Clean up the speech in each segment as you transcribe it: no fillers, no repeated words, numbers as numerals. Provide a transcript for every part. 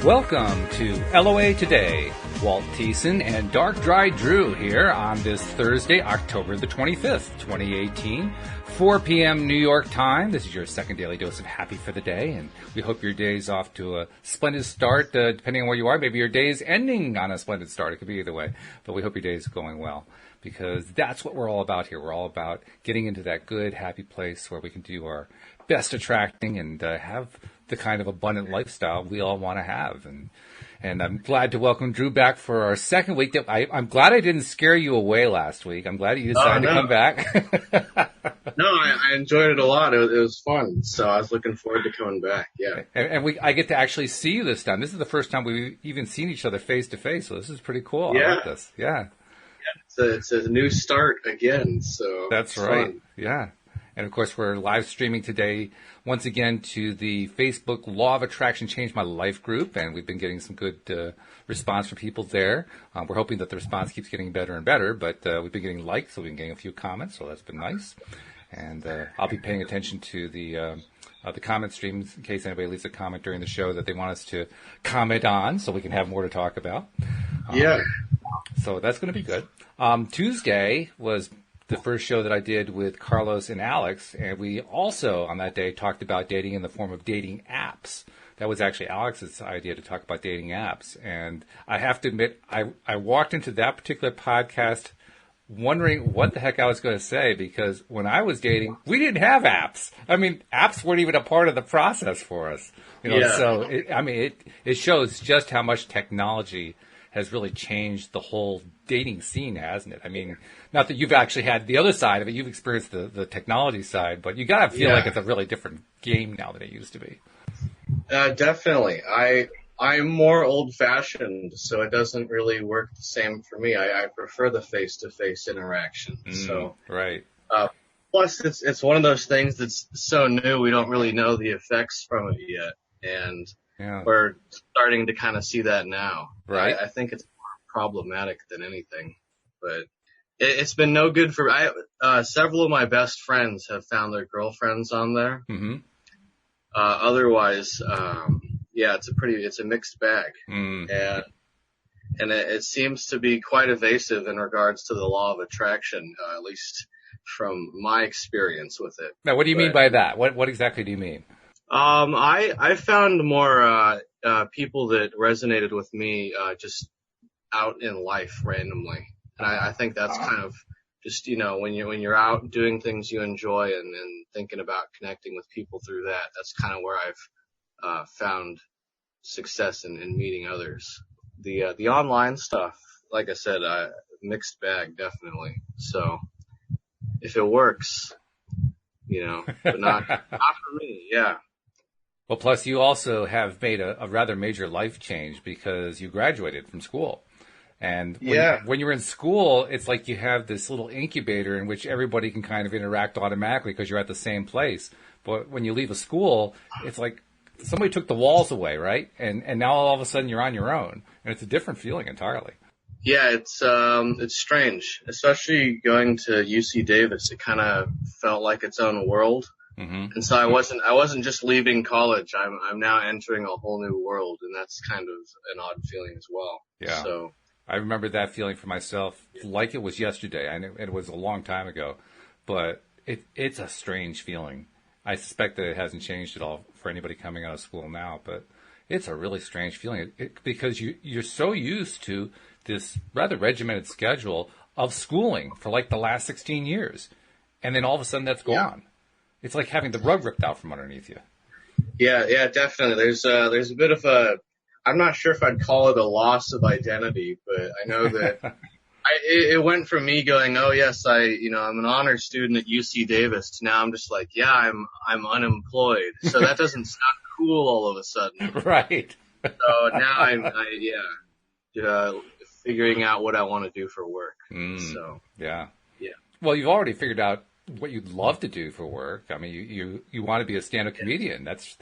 Welcome to LOA Today. Walt and Dark Dry Drew here on this Thursday, October the 25th, 2018, 4 p.m. New York time. This is your second daily dose of happy for the day, and we hope your day's off to a splendid start, depending on where you are. Maybe your day's ending on a splendid start. It could be either way, but we hope your day's going well, because that's what we're all about here. We're all about getting into that good, happy place where we can do our best attracting and have the kind of abundant lifestyle we all want to have. And I'm glad to welcome Drew back for our second week. I'm glad I didn't scare you away last week. I'm glad you decided to come back. No, I enjoyed it a lot. It was fun. So I was looking forward to coming back. Yeah. And I get to actually see you this time. This is the first time we've even seen each other face to face. So this is pretty cool. Yeah. I like this. Yeah. It's a new start again. So that's right. Fun. Yeah. And, of course, we're live streaming today once again to the Facebook Law of Attraction Changed My Life group, and we've been getting some good response from people there. We're hoping that the response keeps getting better and better, but we've been getting likes, so we've been getting a few comments, so that's been nice. And I'll be paying attention to the comment streams in case anybody leaves a comment during the show that they want us to comment on, so we can have more to talk about. Yeah. So that's going to be good. Tuesday was the first show that I did with Carlos and Alyx, and we also on that day talked about dating in the form of dating apps. That was actually Alex's idea to talk about dating apps, and I have to admit, I walked into that particular podcast wondering what the heck I was going to say, because when I was dating, we didn't have apps. I mean, apps weren't even a part of the process for us. So it shows just how much technology has really changed the whole dating scene, hasn't it? I mean, not that you've actually had the other side of it, you've experienced the technology side, but you got to feel like it's a really different game now than it used to be. Definitely. I'm more old-fashioned, so it doesn't really work the same for me. I prefer the face-to-face interaction. Right. Plus, it's one of those things that's so new, we don't really know the effects from it yet, and we're starting to kind of see that now. Right. I think it's more problematic than anything, but it's been no good for. Several of my best friends have found their girlfriends on there. Mm-hmm. Otherwise, it's a mixed bag, and it seems to be quite evasive in regards to the law of attraction, at least from my experience with it. Now, what do you mean by that? What exactly do you mean? I found more people that resonated with me just out in life randomly, and I think that's kind of just when you're out doing things you enjoy and thinking about connecting with people through that. That's kind of where I've found success in meeting others. The online stuff, like I said, mixed bag definitely. So if it works, but not for me. Yeah. Well, plus you also have made a rather major life change because you graduated from school. And when you're in school, it's like you have this little incubator in which everybody can kind of interact automatically because you're at the same place. But when you leave a school, it's like somebody took the walls away, right? And now all of a sudden you're on your own. And it's a different feeling entirely. Yeah, it's strange, especially going to UC Davis. It kind of felt like its own world. Mm-hmm. And so I wasn't just leaving college. I'm now entering a whole new world, and that's kind of an odd feeling as well. Yeah. So I remember that feeling for myself like it was yesterday. I know it was a long time ago, but it's a strange feeling. I suspect that it hasn't changed at all for anybody coming out of school now, but it's a really strange feeling because you're so used to this rather regimented schedule of schooling for like the last 16 years, and then all of a sudden that's gone. It's like having the rug ripped out from underneath you. Yeah, definitely. There's a bit of a, I'm not sure if I'd call it a loss of identity, but I know that it went from me going, oh yes, I'm an honors student at UC Davis to now I'm just like, I'm unemployed. So that doesn't sound cool all of a sudden. Right. So now I'm figuring out what I want to do for work. So yeah. Well, you've already figured out what you'd love to do for work. I mean, you want to be a stand-up comedian. Is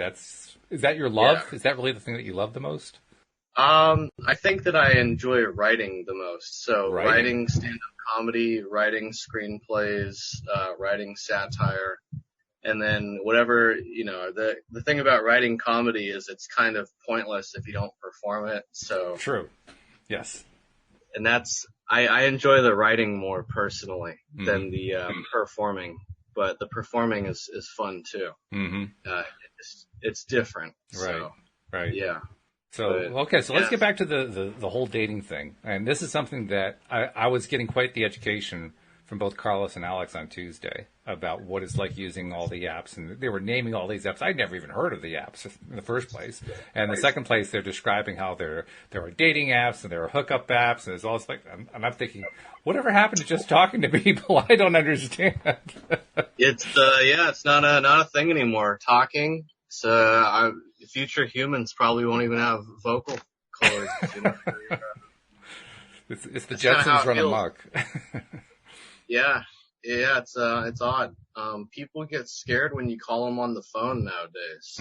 that your love? Yeah. Is that really the thing that you love the most? I think that I enjoy writing the most. So writing stand-up comedy, writing screenplays, writing satire, And then whatever, the thing about writing comedy is it's kind of pointless if you don't perform it. So True. Yes. and I enjoy the writing more personally than the performing, but the performing is fun too. Mm-hmm. It's different. Right. So, Right. yeah. So, okay, so let's get back to the whole dating thing. And this is something that I was getting quite the education from both Carlos and Alyx on Tuesday about what it's like using all the apps. And they were naming all these apps. I'd never even heard of the apps in the first place. And the second place, they're describing how there are dating apps and there are hookup apps. And it's all like, and I'm thinking, whatever happened to just talking to people? I don't understand. It's not a thing anymore. Talking. So future humans probably won't even have vocal cords. It's the Jetsons run amok. Yeah, it's odd. People get scared when you call them on the phone nowadays.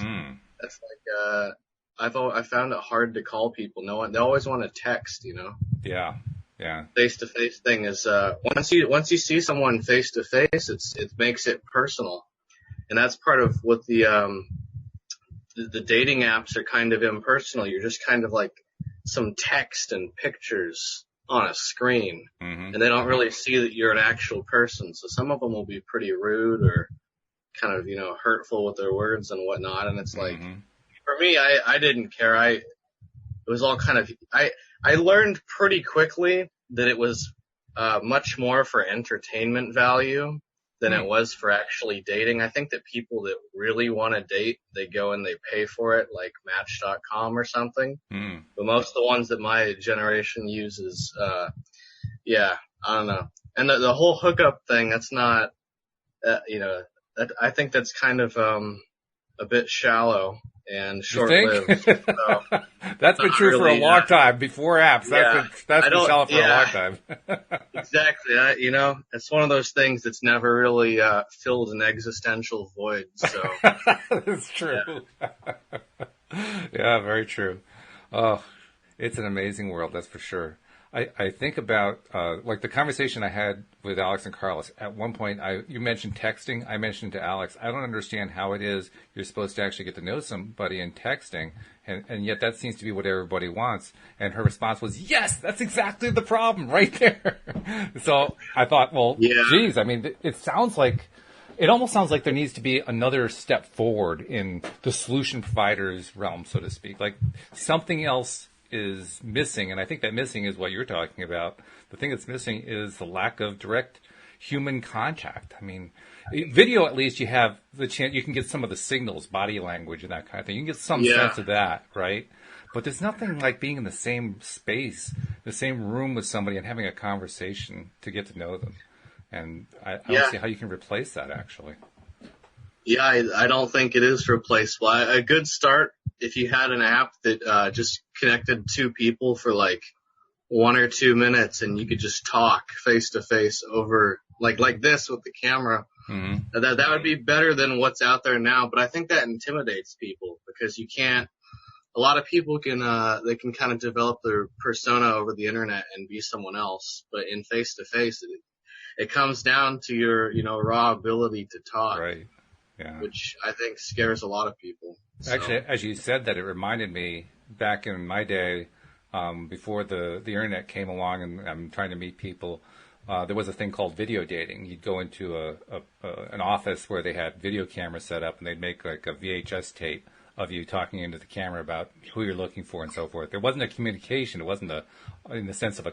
That's like I found it hard to call people. They always want to text. Yeah. Face to face thing is once you see someone face to face, it makes it personal, and that's part of what the dating apps are kind of impersonal. You're just kind of like some text and pictures on a screen, and they don't really see that you're an actual person. So some of them will be pretty rude or kind of, hurtful with their words and whatnot. And it's like, for me, I didn't care. It was all kind of, I learned pretty quickly that it was much more for entertainment value than it was for actually dating. I think that people that really want to date, they go and they pay for it, like Match.com or something. But most of the ones that my generation uses, I don't know. And the whole hookup thing, that's not, I think that's kind of a bit shallow and short-lived. So, that's been true for a long time before apps. That's been shallow for a long time. Exactly. It's one of those things that's never really filled an existential void. So that's true. Yeah, very true. Oh, it's an amazing world, that's for sure. I think about like the conversation I had with Alyx and Carlos. At one point, you mentioned texting. I mentioned to Alyx, I don't understand how it is you're supposed to actually get to know somebody in texting, and yet that seems to be what everybody wants. And her response was, yes, that's exactly the problem right there. So I thought, well, geez, I mean, it almost sounds like there needs to be another step forward in the solution provider's realm, so to speak. Like something else is missing, and I think that missing is what you're talking about. The thing that's missing is the lack of direct human contact. I mean, video, at least you have the chance, you can get some of the signals, body language and that kind of thing. You can get some sense of that, right? But there's nothing like being in the same space, the same room with somebody and having a conversation to get to know them. And I don't see how you can replace that, actually. Yeah, I don't think it is replaceable. A good start, if you had an app that just connected two people for like 1 or 2 minutes and you could just talk face to face over like this with the camera, that would be better than what's out there now. But I think that intimidates people because a lot of people they can kind of develop their persona over the internet and be someone else. But in face to face, it comes down to your, raw ability to talk. Right. Yeah. Which I think scares a lot of people. So. Actually, as you said that, it reminded me back in my day, before the internet came along and I'm trying to meet people, there was a thing called video dating. You'd go into an office where they had video cameras set up and they'd make like a VHS tape of you talking into the camera about who you're looking for and so forth. There wasn't a communication. It wasn't in the sense of a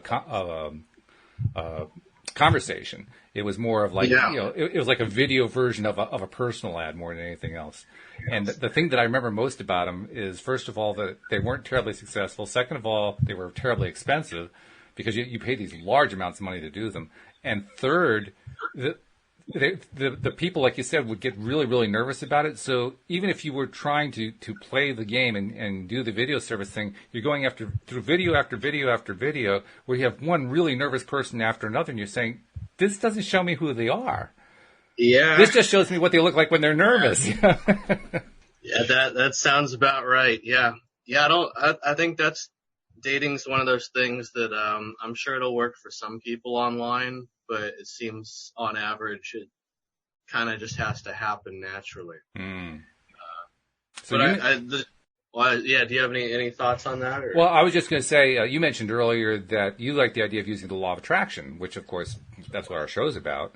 conversation. It was more of like, it was like a video version of a personal ad more than anything else. And the thing that I remember most about them is, first of all, that they weren't terribly successful. Second of all, they were terribly expensive because you pay these large amounts of money to do them. And third, the people, like you said, would get really, really nervous about it. So even if you were trying to play the game and do the video service thing, you're going through video after video after video where you have one really nervous person after another, and you're saying, this doesn't show me who they are. Yeah. This just shows me what they look like when they're nervous. Yeah, that sounds about right. Yeah. Yeah, I think dating's one of those things that I'm sure it'll work for some people online, but it seems on average it kind of just has to happen naturally. Mm. Yeah, do you have any thoughts on that? Or? Well, I was just going to say, you mentioned earlier that you like the idea of using the law of attraction, which, of course, that's what our show's about.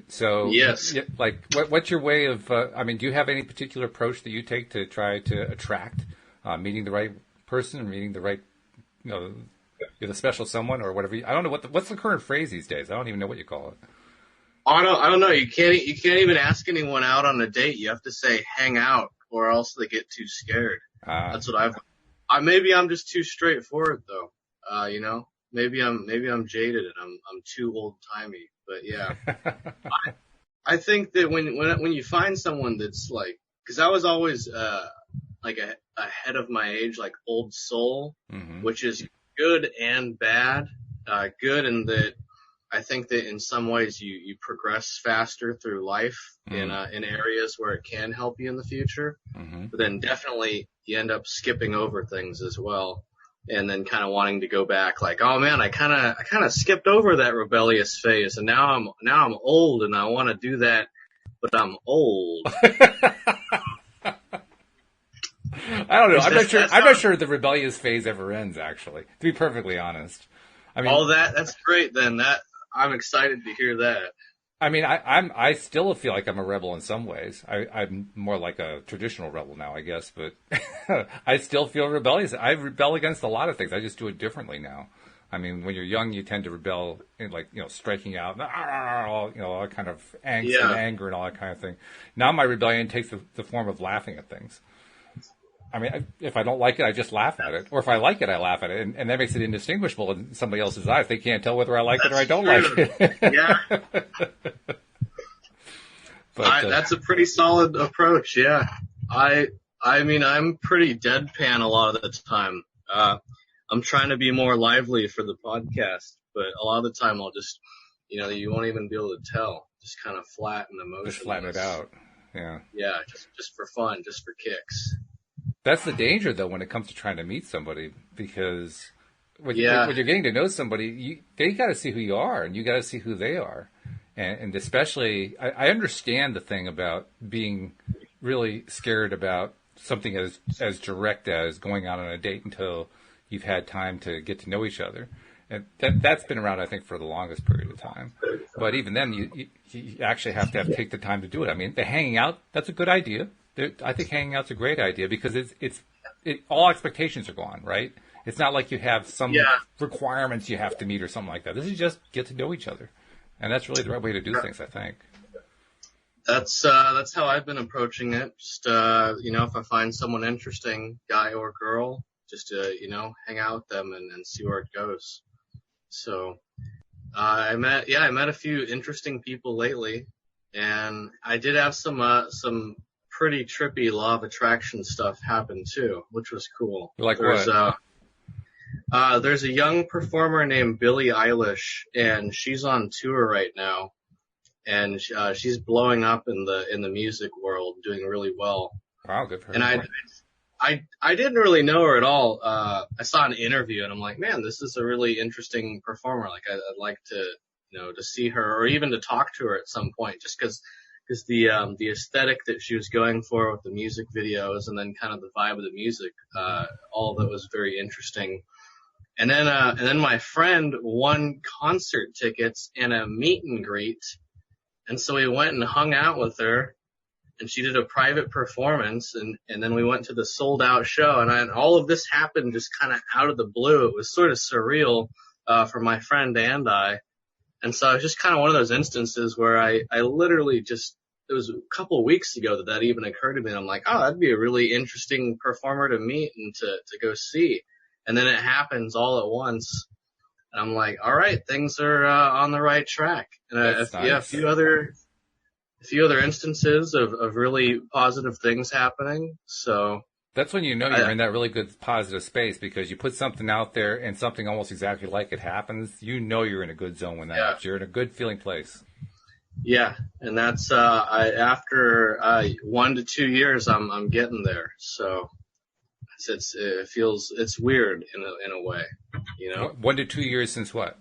So, yes. Like, what's your way of, do you have any particular approach that you take to try to attract, meeting the right person, meeting the right, you're the special someone or whatever? I don't know what's the current phrase these days. I don't even know what you call it. I don't know. You can't even ask anyone out on a date. You have to say hang out, or else they get too scared. That's what maybe I'm just too straightforward though. Maybe I'm jaded and I'm too old timey. But yeah, I think that when you find someone that's like, because I was always like ahead of my age, like old soul, mm-hmm. which is good and bad. Good in that I think that in some ways you progress faster through life mm-hmm. in areas where it can help you in the future. Mm-hmm. But then definitely you end up skipping over things as well. And then kind of wanting to go back, like, oh man, I kind of skipped over that rebellious phase, and now I'm old, and I want to do that, but I'm old. I don't know. I'm not sure the rebellious phase ever ends. Actually, to be perfectly honest, I mean, that's great. Then I'm excited to hear that. I mean, I still feel like I'm a rebel in some ways. I'm more like a traditional rebel now, I guess, but I still feel rebellious. I rebel against a lot of things. I just do it differently now. I mean, when you're young, you tend to rebel in striking out, all that kind of angst and anger and all that kind of thing. Now my rebellion takes the form of laughing at things. I mean, if I don't like it, I just laugh at it. Or if I like it, I laugh at it. And that makes it indistinguishable in somebody else's eyes. They can't tell whether I like it or I don't like it. Yeah. But, that's a pretty solid approach, yeah. I mean, I'm pretty deadpan a lot of the time. I'm trying to be more lively for the podcast, but a lot of the time I'll just, you won't even be able to tell. Just kind of flat and emotionless. Just flatten it out, yeah. Yeah, just for fun, just for kicks. That's the danger, though, when it comes to trying to meet somebody, because when you're getting to know somebody, they got to see who you are, and you got to see who they are. And especially, I understand the thing about being really scared about something as direct as going out on a date until you've had time to get to know each other. And that's been around, I think, for the longest period of time. But even then, you actually have to take the time to do it. I mean, the hanging out, that's a good idea. I think hanging out's a great idea because all expectations are gone, right? It's not like you have some requirements you have to meet or something like that. This is just get to know each other. And that's really the right way to do things, I think. That's how I've been approaching it. Just, if I find someone interesting, guy or girl, just to, hang out with them and see where it goes. So, I met a few interesting people lately, and I did have some pretty trippy law of attraction stuff happen too, which was cool. Like what? There's a young performer named Billie Eilish, and she's on tour right now, and she's blowing up in the music world, doing really well. Wow, good for her. And I didn't really know her at all. I saw an interview, and I'm like, man, this is a really interesting performer. Like, I'd like to, to see her or even to talk to her at some point, just because the aesthetic that she was going for with the music videos and then kind of the vibe of the music, all of it was very interesting. And then my friend won concert tickets and a meet and greet. And so we went and hung out with her, and she did a private performance, and then we went to the sold out show, and all of this happened just kind of out of the blue. It was sort of surreal, for my friend and I. And so it was just kind of one of those instances where I literally it was a couple of weeks ago that even occurred to me. And I'm like, oh, that'd be a really interesting performer to meet and to go see. And then it happens all at once. And I'm like, all right, things are on the right track. And nice. a few other instances of really positive things happening. So that's when you're in that really good positive space, because you put something out there and something almost exactly like it happens. You're in a good zone when that happens. You're in a good feeling place. Yeah, and that's after 1 to 2 years, I'm getting there. So it's weird in a way, 1 to 2 years since what?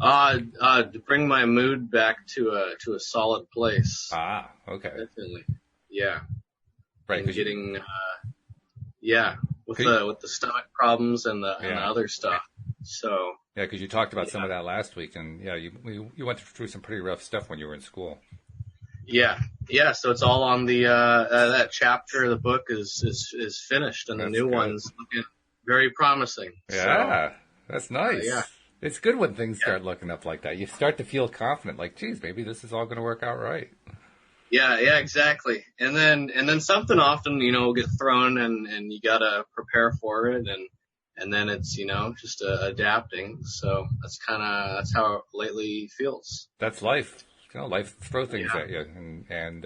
To bring my mood back to a solid place. Ah, okay. Definitely. Yeah. Right. And getting, yeah, with the stomach problems and the other stuff. So. Yeah, because you talked about some of that last week, and yeah, you went through some pretty rough stuff when you were in school. Yeah. Yeah. So it's all on the, that chapter of the book is finished, and the new one's looking very promising. Yeah. So, that's nice. Yeah. It's good when things start looking up like that. You start to feel confident, like, geez, maybe this is all going to work out right. Yeah, exactly. And then something often, will get thrown and you gotta prepare for it and then it's, just adapting. So that's how it lately feels. That's life. Life throw things at you and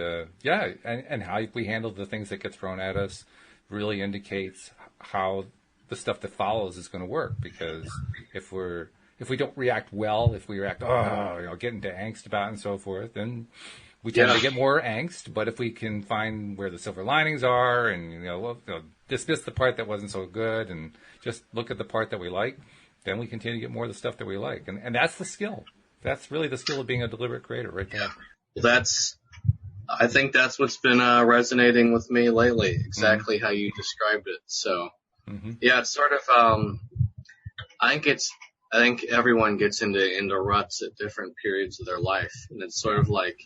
how we handle the things that get thrown at us really indicates how the stuff that follows is going to work, because if we don't react well, if we react, get into angst about it and so forth, then we tend to get more angst. But if we can find where the silver linings are and, dismiss the part that wasn't so good and just look at the part that we like, then we continue to get more of the stuff that we like. And that's the skill. That's really the skill of being a deliberate creator right there. Yeah. I think that's what's been resonating with me lately, exactly how you described it. So, yeah, it's sort of, I think everyone gets into ruts at different periods of their life. And it's sort of like,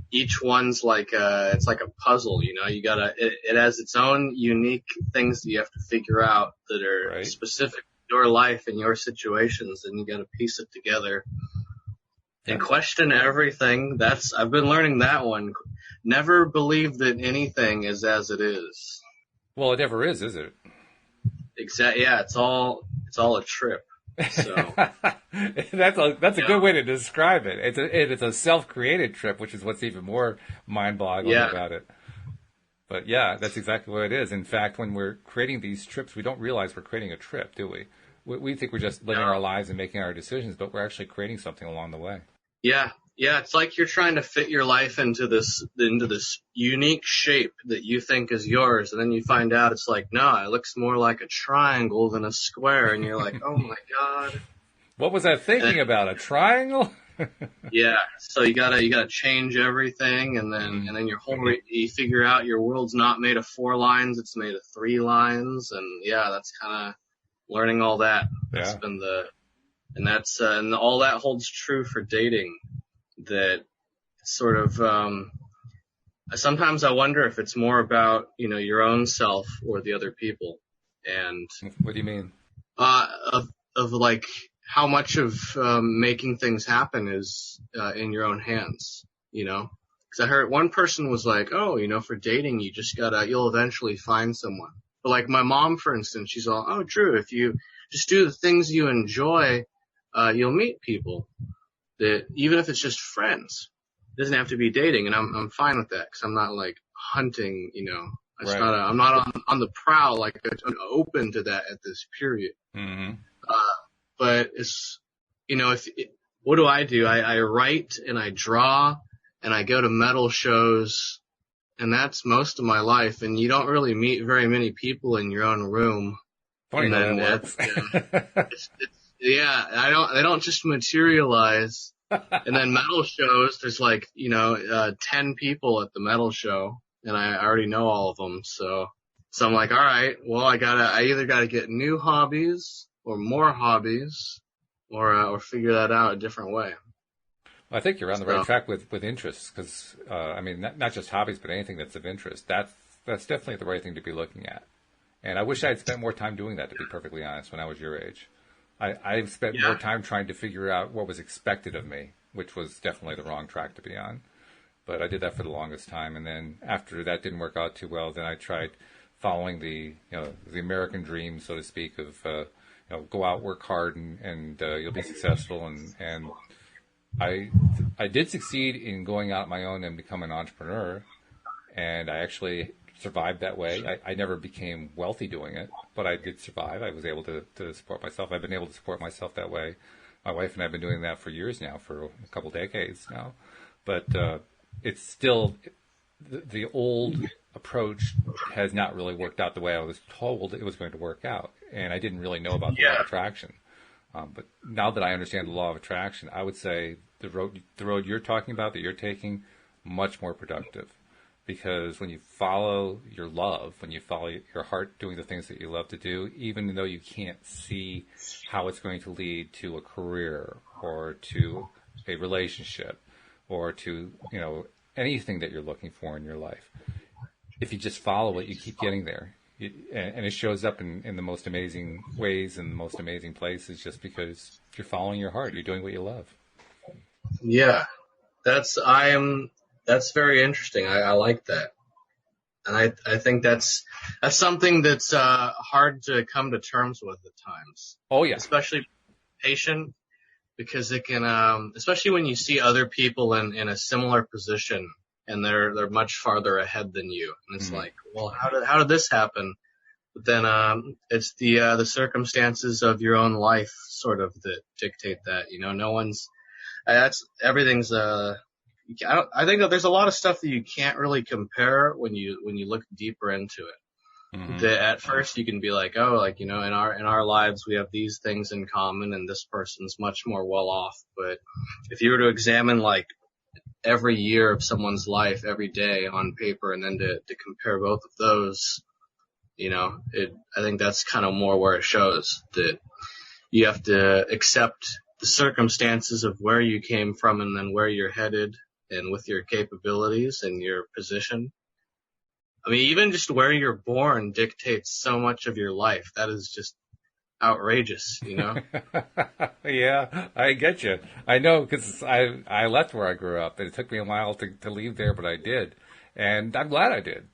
each one's like it's like a puzzle, you it has its own unique things that you have to figure out that are specific to your life and your situations, and you got to piece it together and question everything. I've been learning that one. Never believe that anything is as it is. Well, it never is it? Exactly. Yeah, it's all a trip. So that's a good way to describe it. It's a self-created trip, which is what's even more mind-boggling about it. But yeah, that's exactly what it is. In fact, when we're creating these trips, we don't realize we're creating a trip, do we? We think we're just living our lives and making our decisions, but we're actually creating something along the way. Yeah. Yeah, it's like you're trying to fit your life into this unique shape that you think is yours, and then you find out it's like, no, it looks more like a triangle than a square, and you're like, oh my God. What was I thinking about? A triangle? Yeah, so you gotta change everything, and then you figure out your world's not made of 4 lines, it's made of 3 lines, and yeah, that's kind of learning all that. That's been and all that holds true for dating. That sort of, sometimes I wonder if it's more about, your own self or the other people. And what do you mean? Of like how much of, making things happen is, in your own hands, cause I heard one person was like, oh, for dating, you'll eventually find someone. But like my mom, for instance, she's all, oh, Drew, if you just do the things you enjoy, you'll meet people. That even if it's just friends, it doesn't have to be dating, and I'm fine with that because I'm not like hunting, I'm not on the prowl, like I'm open to that at this period. Mm-hmm. But it's, what do? I write and I draw and I go to metal shows, and that's most of my life. And you don't really meet very many people in your own room. Funny how that works. They don't just materialize. And then metal shows, there's like, 10 people at the metal show, and I already know all of them. So I'm like, all right, well, I either gotta get new hobbies or more hobbies or figure that out a different way. Well, I think you're on the right track with interests, because, not just hobbies, but anything that's of interest. That's definitely the right thing to be looking at. And I wish I had spent more time doing that, to be perfectly honest, when I was your age. I've spent more time trying to figure out what was expected of me, which was definitely the wrong track to be on. But I did that for the longest time. And then after that didn't work out too well, then I tried following the American dream, so to speak, of, go out, work hard, and you'll be successful. And I did succeed in going out on my own and become an entrepreneur. And I actually survived that way. I never became wealthy doing it, but I did survive. I was able to support myself. I've been able to support myself that way. My wife and I have been doing that for years now, for a couple decades now. But it's still, the old approach has not really worked out the way I was told it was going to work out. And I didn't really know about the law of attraction. But now that I understand the law of attraction, I would say the road you're talking about that you're taking, much more productive. Because when you follow your love, when you follow your heart doing the things that you love to do, even though you can't see how it's going to lead to a career or to a relationship or to, anything that you're looking for in your life, if you just follow it, you keep getting there. And it shows up in the most amazing ways and the most amazing places just because you're following your heart. You're doing what you love. Yeah, that's very interesting. I like that. And I think that's something that's hard to come to terms with at times. Oh, yeah. Especially patient, because it can, especially when you see other people in a similar position and they're much farther ahead than you. And it's like, well, how did this happen? But then it's the circumstances of your own life sort of that dictate that. No one's everything's I think that there's a lot of stuff that you can't really compare when you look deeper into it. Mm-hmm. That at first you can be like, oh, like, in our lives we have these things in common and this person's much more well off. But if you were to examine like every year of someone's life every day on paper and then to compare both of those, I think that's kind of more where it shows that you have to accept the circumstances of where you came from and then where you're headed and with your capabilities and your position. I mean, even just where you're born dictates so much of your life. That is just outrageous, Yeah, I get you. I know because I left where I grew up, and it took me a while to leave there, but I did. And I'm glad I did.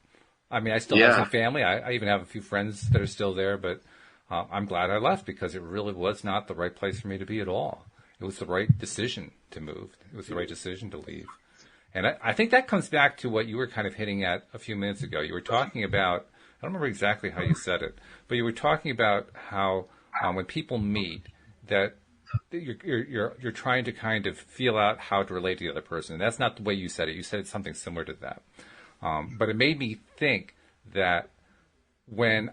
I mean, I still have some family. I even have a few friends that are still there, but I'm glad I left because it really was not the right place for me to be at all. It was the right decision to move. It was the right decision to leave. And I think that comes back to what you were kind of hitting at a few minutes ago. You were talking about, I don't remember exactly how you said it, but you were talking about how when people meet, that you're trying to kind of feel out how to relate to the other person. And that's not the way you said it. You said something similar to that. But it made me think that when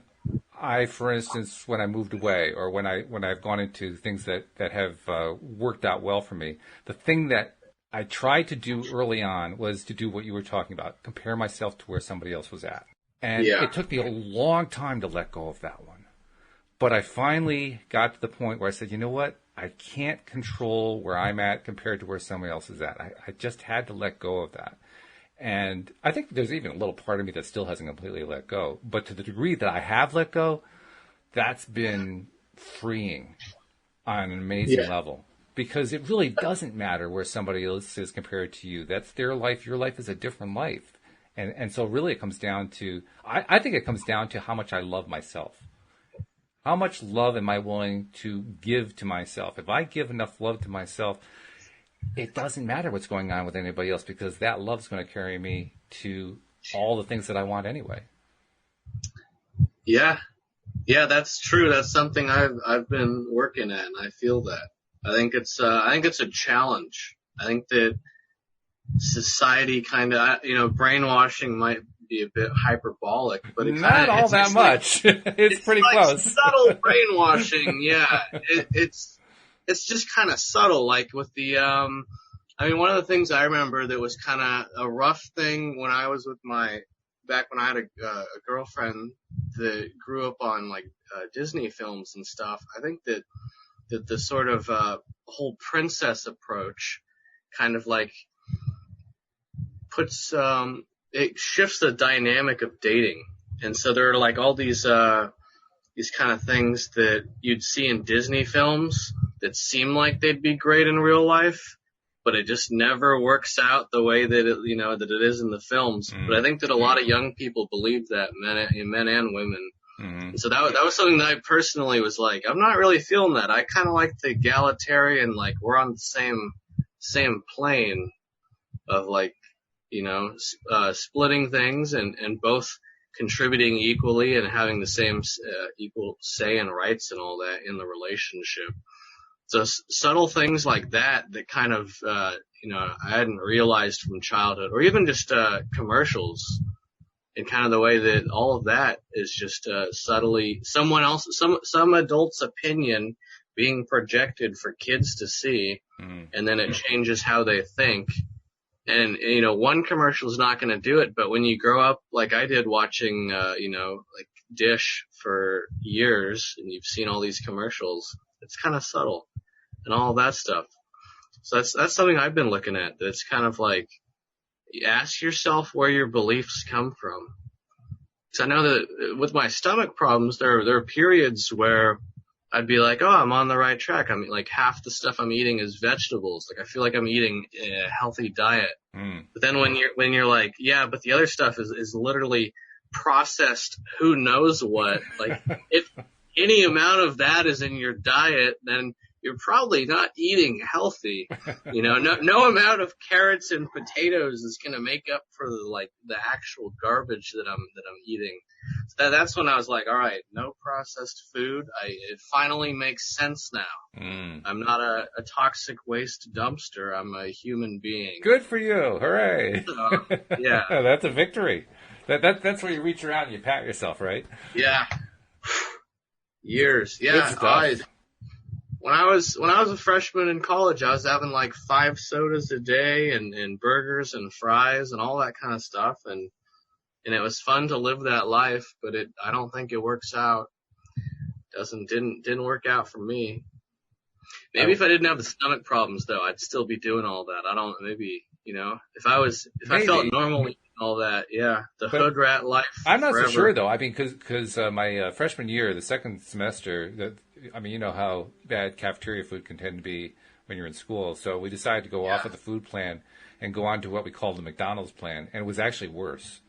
for instance, when I moved away or when I've gone into things that have worked out well for me, the thing that I tried to do early on was to do what you were talking about, compare myself to where somebody else was at. And it took me a long time to let go of that one. But I finally got to the point where I said, you know what? I can't control where I'm at compared to where somebody else is at. I just had to let go of that. And I think there's even a little part of me that still hasn't completely let go. But to the degree that I have let go, that's been freeing on an amazing level. Because it really doesn't matter where somebody else is compared to you. That's their life. Your life is a different life. And so really it comes down to, I think it comes down to how much I love myself. How much love am I willing to give to myself? If I give enough love to myself, it doesn't matter what's going on with anybody else because that love's going to carry me to all the things that I want anyway. Yeah, that's true. That's something I've been working at, and I feel that. I think it's a challenge. I think that society kind of, brainwashing might be a bit hyperbolic, but it not all that much. It's pretty like close. Subtle brainwashing, yeah. It's just kind of subtle, like with the, one of the things I remember that was kind of a rough thing when I was back when I had a girlfriend that grew up on like Disney films and stuff. I think that the sort of whole princess approach kind of like puts it shifts the dynamic of dating. And so there are like all these kind of things that you'd see in Disney films that seem like they'd be great in real life, but it just never works out the way that it is in the films. Mm-hmm. But I think that a lot of young people believe that, men and women. Mm-hmm. So that was something that I personally was like, I'm not really feeling that. I kind of like the egalitarian, like we're on the same plane of like, splitting things and both contributing equally and having the same equal say and rights and all that in the relationship. So subtle things like that kind of, I hadn't realized from childhood, or even just commercials, and kind of the way that all of that is just subtly someone else, some adult's opinion being projected for kids to see, and then it changes how they think. And, one commercial is not going to do it, but when you grow up like I did watching, like Dish for years, and you've seen all these commercials, it's kind of subtle and all that stuff. So that's something I've been looking at. That's kind of like, ask yourself where your beliefs come from. Because I know that with my stomach problems, there are periods where I'd be like, oh, I'm on the right track. I mean, like half the stuff I'm eating is vegetables. Like I feel like I'm eating a healthy diet. But then when you're like, yeah, but the other stuff is literally processed who knows what. Like if any amount of that is in your diet, then you're probably not eating healthy. No amount of carrots and potatoes is going to make up for the actual garbage that I'm eating. So that's when I was like, all right, no processed food. It finally makes sense now. I'm not a toxic waste dumpster. I'm a human being. Good for you. Hooray. Yeah. That's a victory. That's where you reach around and you pat yourself, right? Yeah. Years. Yeah. When I was a freshman in college, I was having like 5 sodas a day and burgers and fries and all that kind of stuff. And it was fun to live that life, but I don't think it works out. Didn't work out for me. Maybe if I didn't have the stomach problems though, I'd still be doing all that. If I felt normal eating all that, yeah, hood rat life. I'm not forever. so sure though. I mean, because my freshman year, the second semester, you know how bad cafeteria food can tend to be when you're in school. So we decided to go off of the food plan and go on to what we called the McDonald's plan, and it was actually worse.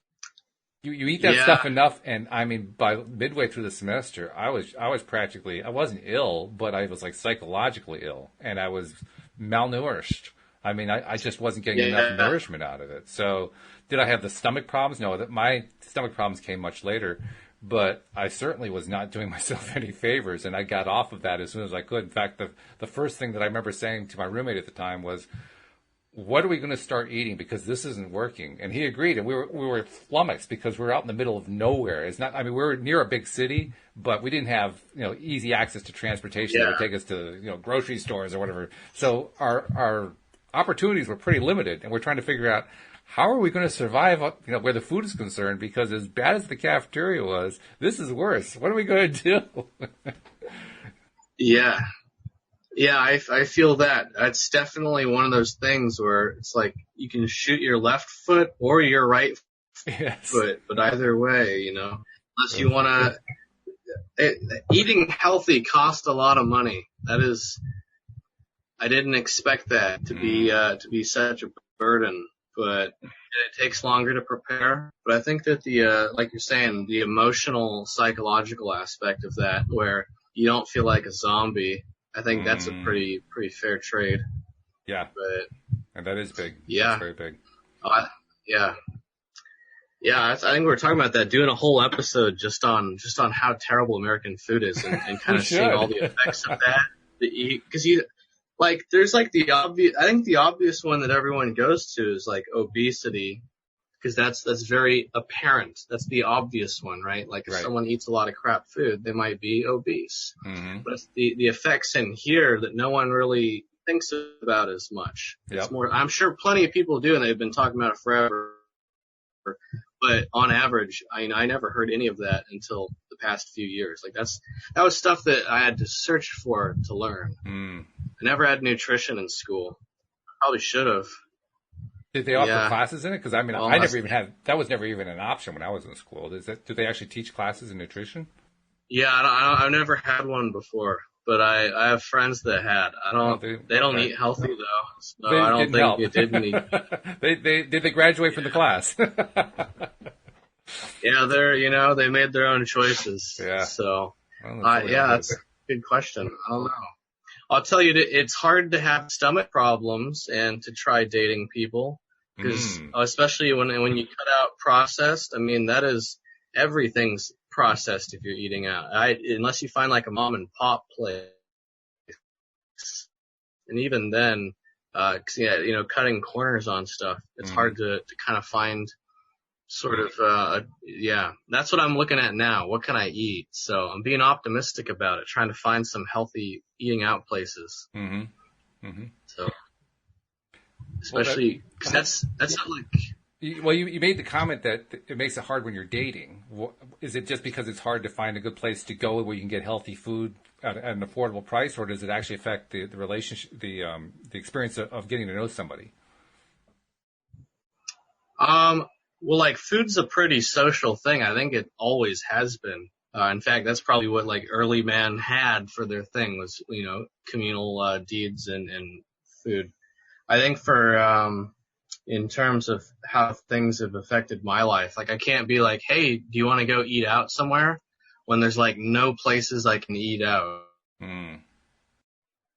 You eat that stuff enough, and I mean, by midway through the semester, I wasn't ill, but I was like psychologically ill, and I was malnourished. I mean, I just wasn't getting enough nourishment out of it. So did I have the stomach problems? No, my stomach problems came much later, but I certainly was not doing myself any favors, and I got off of that as soon as I could. In fact, the first thing that I remember saying to my roommate at the time was, what are we going to start eating? Because this isn't working. And he agreed, and we were flummoxed because we were out in the middle of nowhere. We were near a big city, but we didn't have, easy access to transportation that would take us to, grocery stores or whatever. So our opportunities were pretty limited, and we're trying to figure out how are we going to survive, where the food is concerned, because as bad as the cafeteria was, this is worse. What are we going to do? Yeah. Yeah, I feel that. It's definitely one of those things where it's like you can shoot your left foot or your right foot, but either way, unless you want to. Eating healthy costs a lot of money. I didn't expect that to be such a burden, but it takes longer to prepare. But I think that like you're saying, the emotional, psychological aspect of that, where you don't feel like a zombie, I think that's a pretty fair trade. Yeah. And that is big. Yeah. That's very big. Yeah. Yeah, I think we're talking about that, doing a whole episode just on how terrible American food is and kind of seeing all the effects of that. Because there's like I think the obvious one that everyone goes to is like obesity, because that's very apparent. That's the obvious one, right? Like if someone eats a lot of crap food, they might be obese. But it's the effects in here that no one really thinks about as much. It's more, I'm sure plenty of people do, and they've been talking about it forever. But on average, I never heard any of that until the past few years. Like that was stuff that I had to search for to learn. I never had nutrition in school. Probably should have. Did they offer classes in it? Because I never even had, that was never even an option when I was in school. Do they actually teach classes in nutrition? Yeah, I've never had one before, but I have friends that had. They don't eat healthy though, so I don't think it did need. Did they graduate from the class? Yeah, they made their own choices. Yeah. So, that's a good question. I don't know. I'll tell you, it's hard to have stomach problems and to try dating people, because especially when you cut out processed, that is, everything's processed if you're eating out. Unless you find like a mom and pop place, and even then, cutting corners on stuff, it's hard to kind of find sort of, yeah, that's what I'm looking at now. What can I eat? So I'm being optimistic about it, trying to find some healthy eating out places. Mm-hmm. Mm-hmm. So, especially, cause that's not like, well, you made the comment that it makes it hard when you're dating. Is it just because it's hard to find a good place to go where you can get healthy food at an affordable price, or does it actually affect the relationship, the experience of getting to know somebody? well, like food's a pretty social thing. I think it always has been. In fact, that's probably what like early man had for their thing was, communal, deeds and food. I think in terms of how things have affected my life, like I can't be like, hey, do you want to go eat out somewhere when there's like no places I can eat out? Mm.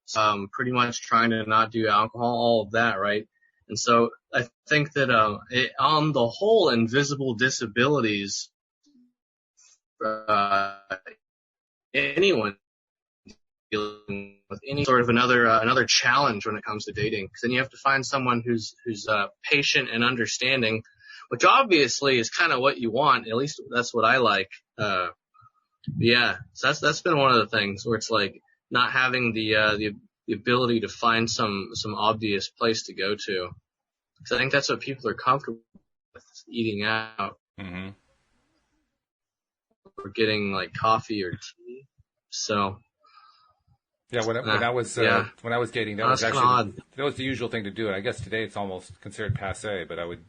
So I'm pretty much trying to not do alcohol, all of that, right? And so I think that on the whole, invisible disabilities, anyone dealing with any sort of another challenge when it comes to dating, because then you have to find someone who's patient and understanding, which obviously is kind of what you want. At least that's what I like. Yeah, so that's been one of the things where it's like not having the ability to find some obvious place to go to. Because I think that's what people are comfortable with, eating out. Mm-hmm. Or getting like coffee or tea. So yeah, when I was dating, that was actually that was the usual thing to do. And I guess today it's almost considered passé. But I would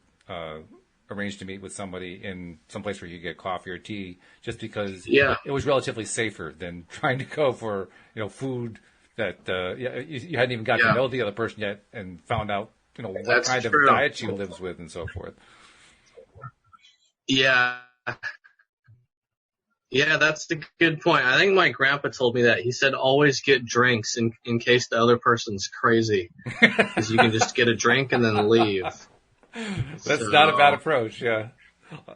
arrange to meet with somebody in some place where you get coffee or tea, just because it was relatively safer than trying to go for food that you hadn't even got to know the other person yet and found out what that's kind true. of diet she lives with and so forth. Yeah. Yeah, that's a good point. I think my grandpa told me that. He said always get drinks in case the other person's crazy. Because you can just get a drink and then leave. That's not a bad approach, yeah.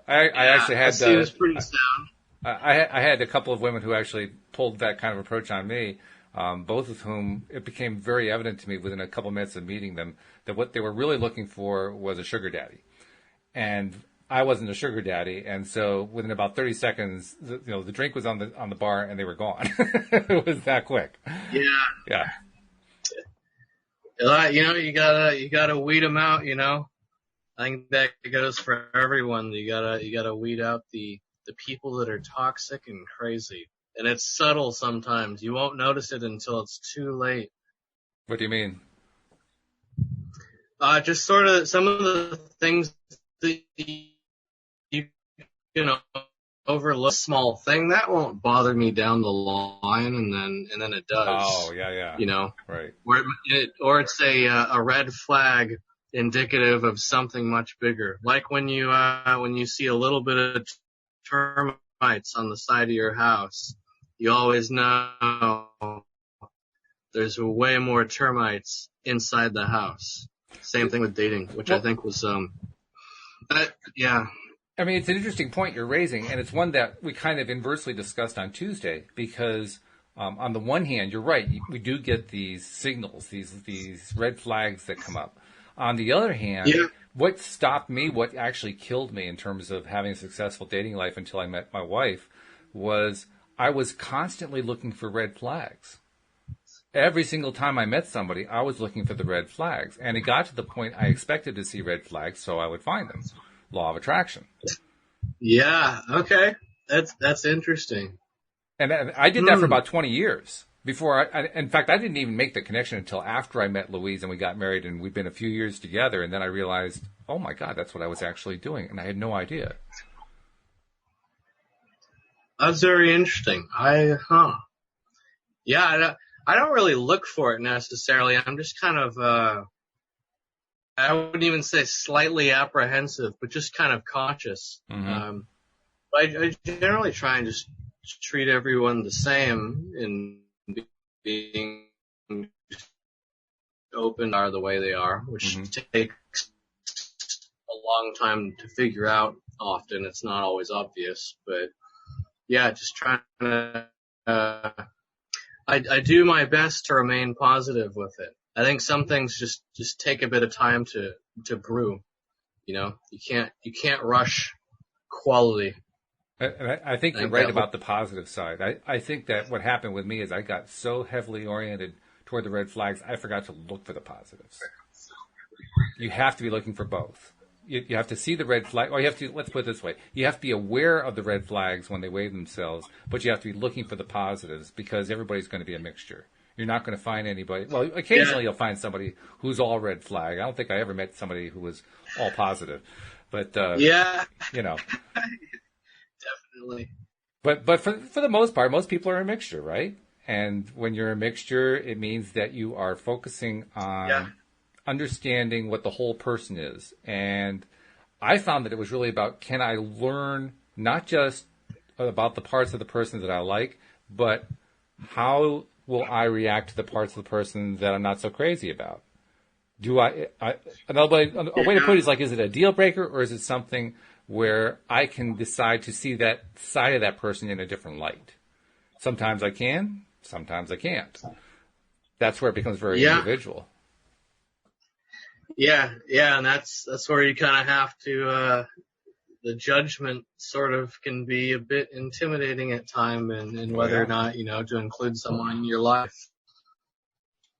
I actually had... That seems pretty sound. I had a couple of women who actually pulled that kind of approach on me, both of whom it became very evident to me within a couple minutes of meeting them that what they were really looking for was a sugar daddy. And I wasn't a sugar daddy, and so within about 30 seconds, the drink was on the bar and they were gone. It was that quick. Yeah. You gotta weed them out. I think that goes for everyone. You gotta weed out the people that are toxic and crazy, and it's subtle sometimes. You won't notice it until it's too late. What do you mean? Just sort of some of the things that overlook, small thing that won't bother me down the line, and then it does. Oh, yeah. Right. Or it's a red flag indicative of something much bigger. Like when you see a little bit of termites on the side of your house, you always know there's way more termites inside the house. Same thing with dating, which I think was yeah. I mean, it's an interesting point you're raising, and it's one that we kind of inversely discussed on Tuesday, because on the one hand, you're right, we do get these signals, these red flags that come up. On the other hand, what stopped me, what actually killed me in terms of having a successful dating life until I met my wife, was I was constantly looking for red flags. Every single time I met somebody, I was looking for the red flags, and it got to the point I expected to see red flags, so I would find them. Law of attraction. Yeah. Okay. That's interesting. And I did that for about 20 years before in fact, I didn't even make the connection until after I met Louise and we got married and we'd been a few years together. And then I realized, oh my God, that's what I was actually doing. And I had no idea. That's very interesting. Yeah. I don't really look for it necessarily. I'm just kind of, I wouldn't even say slightly apprehensive, but just kind of cautious. Mm-hmm. I generally try and just treat everyone the same in being open are the way they are, which takes a long time to figure out often. It's not always obvious, but yeah, just trying to, I do my best to remain positive with it. I think some things just take a bit of time to brew. You can't rush quality. And I think you're right about the positive side. I think that what happened with me is I got so heavily oriented toward the red flags, I forgot to look for the positives. You have to be looking for both. You have to see the red flag, or you have to, let's put it this way, you have to be aware of the red flags when they wave themselves, but you have to be looking for the positives because everybody's going to be a mixture. You're not going to find anybody, well, occasionally you'll find somebody who's all red flag. I don't think I ever met somebody who was all positive, but, you know. Definitely. But for the most part, most people are a mixture, right? And when you're a mixture, it means that you are focusing on understanding what the whole person is. And I found that it was really about, can I learn not just about the parts of the person that I like, but how will I react to the parts of the person that I'm not so crazy about? Another way to put it is like, is it a deal breaker, or is it something where I can decide to see that side of that person in a different light? Sometimes I can, sometimes I can't. That's where it becomes very individual. Yeah, and that's where you kind of have to, the judgment sort of can be a bit intimidating at time, and whether or not, to include someone in your life.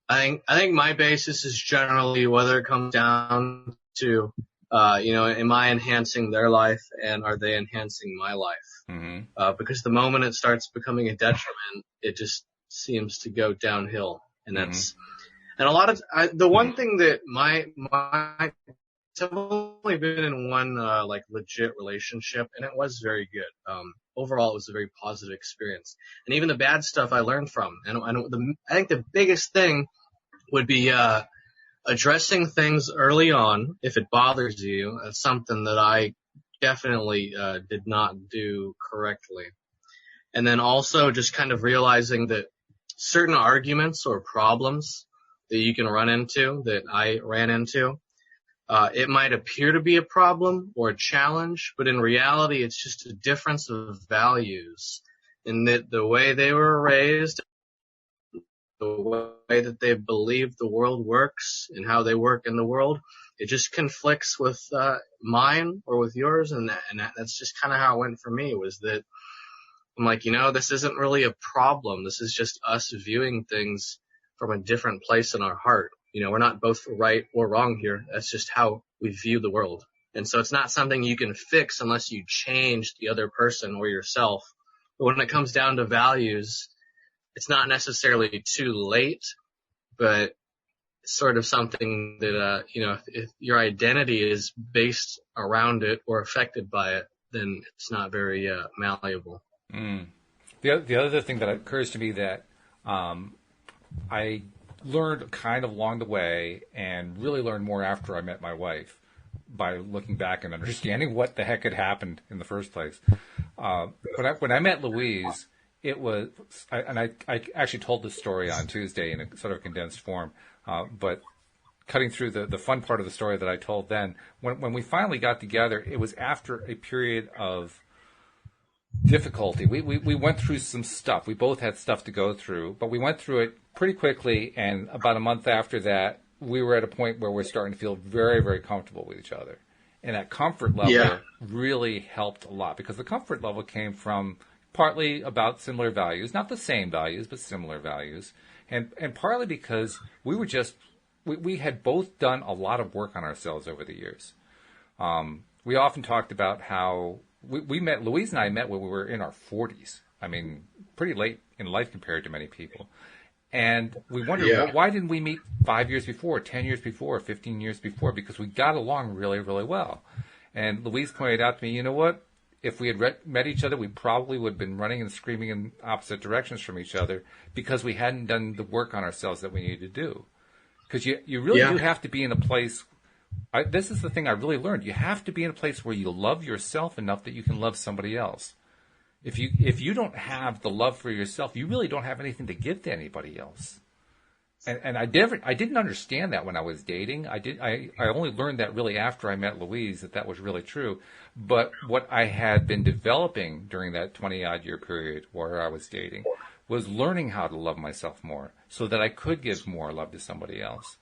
I think my basis is generally whether it comes down to, am I enhancing their life, and are they enhancing my life? Mm-hmm. Because the moment it starts becoming a detriment, it just seems to go downhill, and that's. And a lot of the one thing that I've only been in one legit relationship, and it was very good. Overall, it was a very positive experience, and even the bad stuff I learned from. And I think the biggest thing would be addressing things early on if it bothers you. That's something that I definitely did not do correctly. And then also just kind of realizing that certain arguments or problems that you can run into, that I ran into, it might appear to be a problem or a challenge, but in reality, it's just a difference of values. In that the way they were raised, the way that they believe the world works and how they work in the world, it just conflicts with mine or with yours, and that's just kind of how it went for me, was that I'm like, this isn't really a problem. This is just us viewing things from a different place in our heart. We're not both right or wrong here. That's just how we view the world. And so it's not something you can fix unless you change the other person or yourself. But when it comes down to values, it's not necessarily too late, but it's sort of something that, if your identity is based around it or affected by it, then it's not very malleable. The other thing that occurs to me that I learned kind of along the way, and really learned more after I met my wife, by looking back and understanding what the heck had happened in the first place. When I met Louise, it was, I actually told this story on Tuesday in a sort of condensed form, but cutting through the fun part of the story that I told then, when we finally got together, it was after a period of difficulty. We went through some stuff. We both had stuff to go through, but we went through it pretty quickly, and about a month after that, we were at a point where we're starting to feel very, very comfortable with each other. And that comfort level really helped a lot, because the comfort level came from partly about similar values, not the same values, but similar values, and partly because we had both done a lot of work on ourselves over the years. We often talked about how Louise and I met when we were in our 40s. I mean, pretty late in life compared to many people. And we wondered, well, why didn't we meet 5 years before, 10 years before, 15 years before? Because we got along really, really well. And Louise pointed out to me, you know what? If we had met each other, we probably would have been running and screaming in opposite directions from each other, because we hadn't done the work on ourselves that we needed to do. Because you really do have to be in a place. This is the thing I really learned. You have to be in a place where you love yourself enough that you can love somebody else. If you don't have the love for yourself, you really don't have anything to give to anybody else. And I didn't understand that when I was dating. I only learned that really after I met Louise, that was really true. But what I had been developing during that 20-odd year period where I was dating was learning how to love myself more, so that I could give more love to somebody else.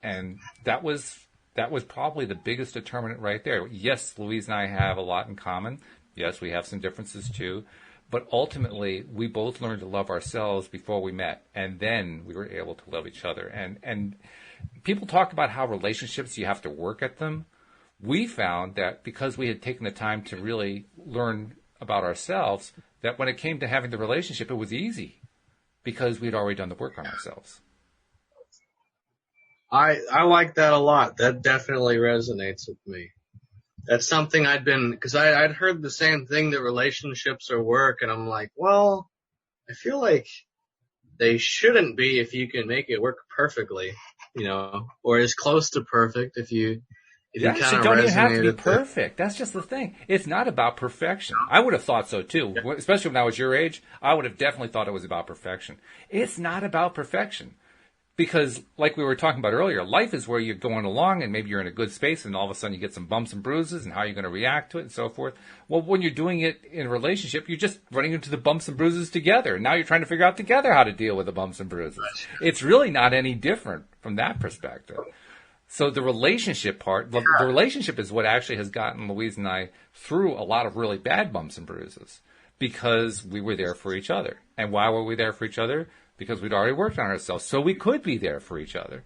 And that was that was probably the biggest determinant right there. Yes, Louise and I have a lot in common. Yes, we have some differences too. But ultimately, we both learned to love ourselves before we met, and then we were able to love each other. And people talk about how relationships, you have to work at them. We found that because we had taken the time to really learn about ourselves, that when it came to having the relationship, it was easy because we'd already done the work on ourselves. I like that a lot. That definitely resonates with me. That's something because I'd heard the same thing, that relationships are work, and I'm like, well, I feel like they shouldn't be if you can make it work perfectly, or as close to perfect if you kind of don't even have to be perfect. That's just the thing. It's not about perfection. I would have thought so too, especially when I was your age. I would have definitely thought it was about perfection. It's not about perfection. Because, like we were talking about earlier, life is where you're going along and maybe you're in a good space and all of a sudden you get some bumps and bruises and how you're going to react to it and so forth. Well, when you're doing it in a relationship, you're just running into the bumps and bruises together. And now you're trying to figure out together how to deal with the bumps and bruises. It's really not any different from that perspective. So the relationship part, the relationship is what actually has gotten Louise and I through a lot of really bad bumps and bruises because we were there for each other. And why were we there for each other? Because we'd already worked on ourselves, so we could be there for each other.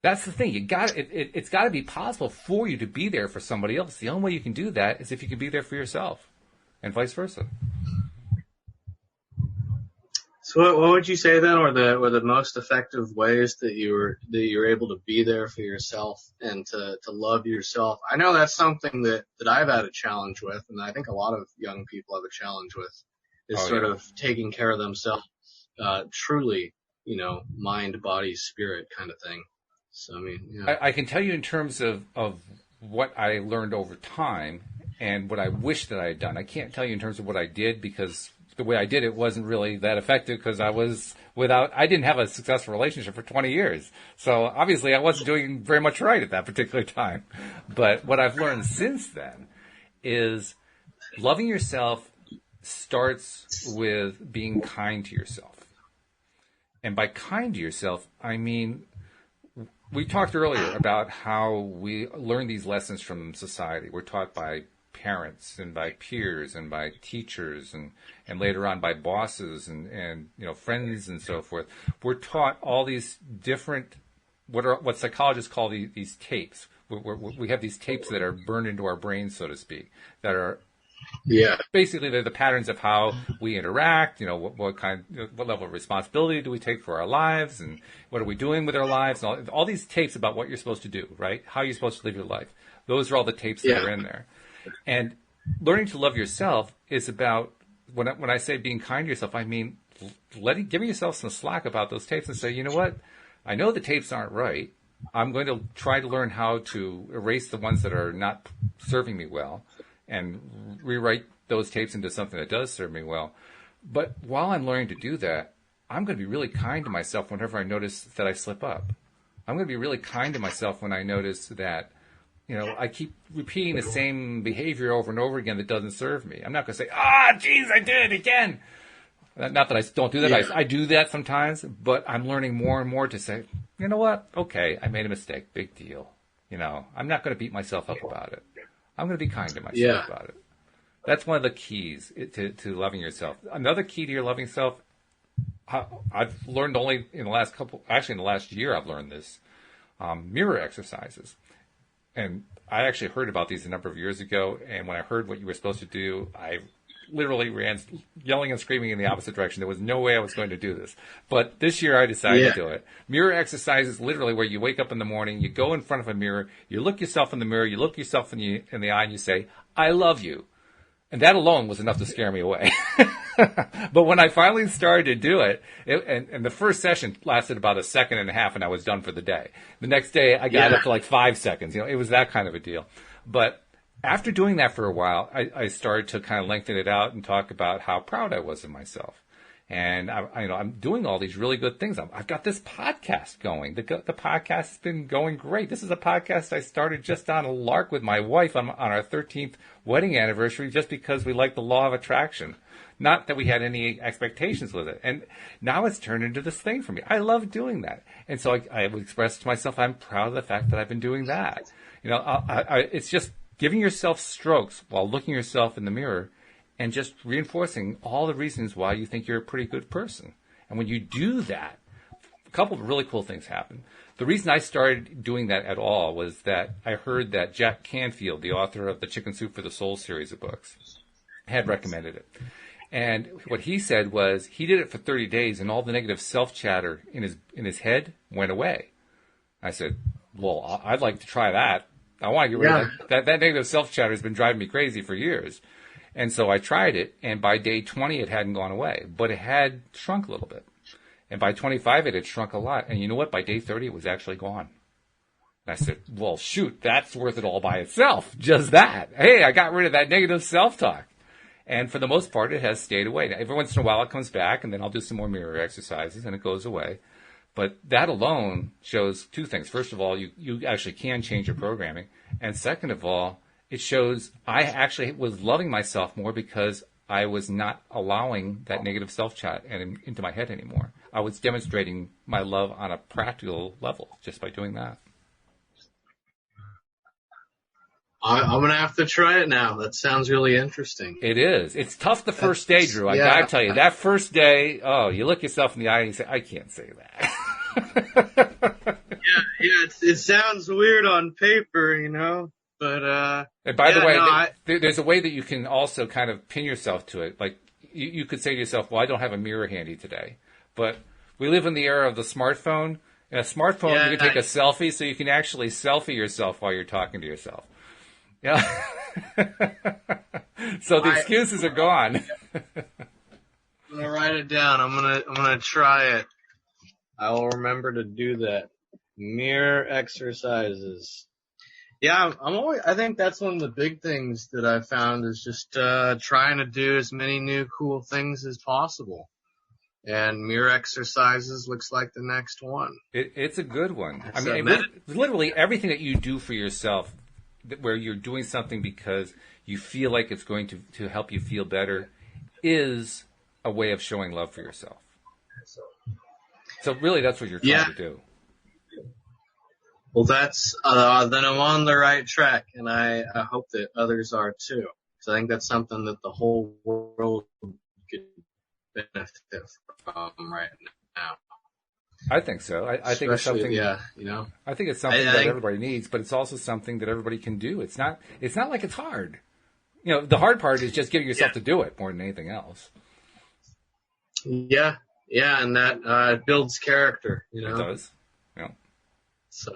That's the thing. It's got to be possible for you to be there for somebody else. The only way you can do that is if you can be there for yourself, and vice versa. So, what would you say then were the most effective ways that you're able to be there for yourself and to love yourself? I know that's something that I've had a challenge with, and I think a lot of young people have a challenge with, is of taking care of themselves. Truly, mind, body, spirit kind of thing. So, I mean, yeah. I can tell you in terms of what I learned over time and what I wish that I had done. I can't tell you in terms of what I did because the way I did it wasn't really that effective because I didn't have a successful relationship for 20 years. So obviously I wasn't doing very much right at that particular time. But what I've learned since then is loving yourself starts with being kind to yourself. And by kind to yourself, I mean, we talked earlier about how we learn these lessons from society. We're taught by parents and by peers and by teachers and later on by bosses and friends and so forth. We're taught all these different, what psychologists call these tapes. We have these tapes that are burned into our brains, so to speak, that are basically they're the patterns of how we interact, what level of responsibility do we take for our lives and what are we doing with our lives and all these tapes about what you're supposed to do, right? How you're supposed to live your life. Those are all the tapes that are in there. And learning to love yourself is about, when I say being kind to yourself, I mean giving yourself some slack about those tapes and say, you know what? I know the tapes aren't right. I'm going to try to learn how to erase the ones that are not serving me well and rewrite those tapes into something that does serve me well. But while I'm learning to do that, I'm going to be really kind to myself whenever I notice that I slip up. I'm going to be really kind to myself when I notice that, I keep repeating the same behavior over and over again that doesn't serve me. I'm not going to say, geez, I did it again. Not that I don't do that. Yeah. I do that sometimes, but I'm learning more and more to say, you know what? Okay, I made a mistake. Big deal. I'm not going to beat myself up about it. I'm going to be kind to myself about it. That's one of the keys to loving yourself. Another key to your loving self, I've learned only in the last year I've learned this, mirror exercises. And I actually heard about these a number of years ago, and when I heard what you were supposed to do, I literally ran yelling and screaming in the opposite direction. There was no way I was going to do this. But this year I decided to do it. Mirror exercise is literally where you wake up in the morning, you go in front of a mirror, you look yourself in the mirror, you look yourself in the eye, and you say, I love you. And that alone was enough to scare me away. But when I finally started to do it, and the first session lasted about a second and a half, and I was done for the day. The next day, I got up to like 5 seconds. It was that kind of a deal. But after doing that for a while, I started to kind of lengthen it out and talk about how proud I was of myself. And I'm doing all these really good things. I've got this podcast going. The podcast has been going great. This is a podcast I started just on a lark with my wife on our 13th wedding anniversary, just because we like the law of attraction. Not that we had any expectations with it. And now it's turned into this thing for me. I love doing that. And so I would express to myself, I'm proud of the fact that I've been doing that. It's just giving yourself strokes while looking yourself in the mirror and just reinforcing all the reasons why you think you're a pretty good person. And when you do that, a couple of really cool things happen. The reason I started doing that at all was that I heard that Jack Canfield, the author of the Chicken Soup for the Soul series of books, had recommended it. And what he said was he did it for 30 days and all the negative self-chatter in his head went away. I said, well, I'd like to try that. I want to get rid of that. That negative self-chatter has been driving me crazy for years. And so I tried it, and by day 20, it hadn't gone away, but it had shrunk a little bit. And by 25, it had shrunk a lot. And you know what? By day 30, it was actually gone. And I said, well, shoot, that's worth it all by itself. Just that. Hey, I got rid of that negative self-talk. And for the most part, it has stayed away. Now, every once in a while, it comes back, and then I'll do some more mirror exercises, and it goes away. But that alone shows two things. First of all, you actually can change your programming. And second of all, it shows I actually was loving myself more because I was not allowing that negative self-chat into my head anymore. I was demonstrating my love on a practical level just by doing that. I'm going to have to try it now. That sounds really interesting. It is. It's tough the first day, Drew. I got to tell you, that first day, you look yourself in the eye and you say, I can't say that. It sounds weird on paper, but and by the way, there's a way that you can also kind of pin yourself to it. Like you could say to yourself, well, I don't have a mirror handy today. But we live in the era of the smartphone. In a smartphone, you can take a selfie, so you can actually selfie yourself while you're talking to yourself. Yeah. So the excuses are gone. I'm gonna write it down. I'm gonna try it. I will remember to do that. Mirror exercises. Yeah, I think that's one of the big things that I've found is just trying to do as many new cool things as possible. And mirror exercises looks like the next one. It's a good one. Literally everything that you do for yourself, where you're doing something because you feel like it's going to help you feel better, is a way of showing love for yourself. So really, that's what you're trying to do. Well, that's then I'm on the right track, and I hope that others are too. Because I think that's something that the whole world could benefit from right now. I think so. I think it's something. Yeah, I think it's something that everybody needs, but it's also something that everybody can do. It's not like it's hard. The hard part is just getting yourself to do it more than anything else. Yeah, and that builds character. It does. Yeah. So.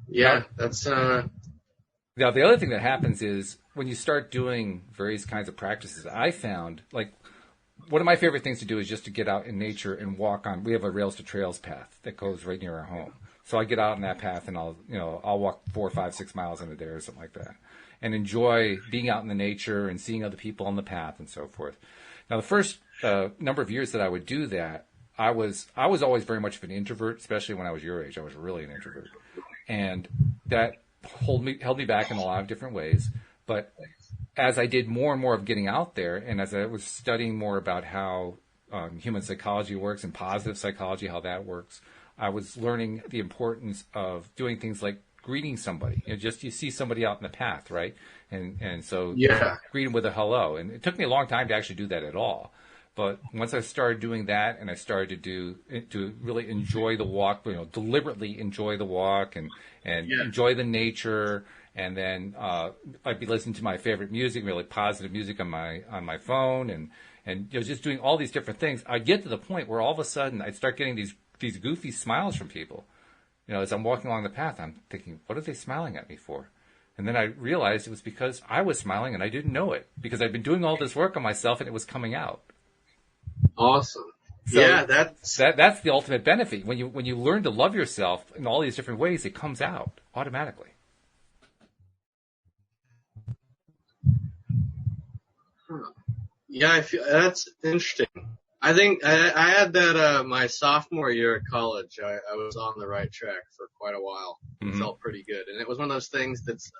Yeah, that's. Now, the other thing that happens is when you start doing various kinds of practices, I found, like, one of my favorite things to do is just to get out in nature and walk on. We have a Rails to Trails path that goes right near our home. So I get out on that path and I'll walk 4, 5, 6 miles in a day or something like that, and enjoy being out in the nature and seeing other people on the path and so forth. Now, the first number of years that I would do that, I was always very much of an introvert, especially when I was your age. I was really an introvert. And that held me back in a lot of different ways. But as I did more and more of getting out there, and as I was studying more about how human psychology works and positive psychology, how that works, I was learning the importance of doing things like greeting somebody. You see somebody out in the path, right? And so greet them with a hello. And it took me a long time to actually do that at all. But once I started doing that, and I started to really enjoy the walk, deliberately enjoy the walk and enjoy the nature, and then I'd be listening to my favorite music, really positive music on my phone, and just doing all these different things. I'd get to the point where all of a sudden I'd start getting these goofy smiles from people. As I'm walking along the path, I'm thinking, what are they smiling at me for? And then I realized it was because I was smiling and I didn't know it, because I'd been doing all this work on myself and it was coming out. Awesome. So yeah, that's the ultimate benefit. When you learn to love yourself in all these different ways, it comes out automatically. Yeah, I feel that's interesting. I think I had that my sophomore year at college. I was on the right track for quite a while. It felt pretty good, and it was one of those things that's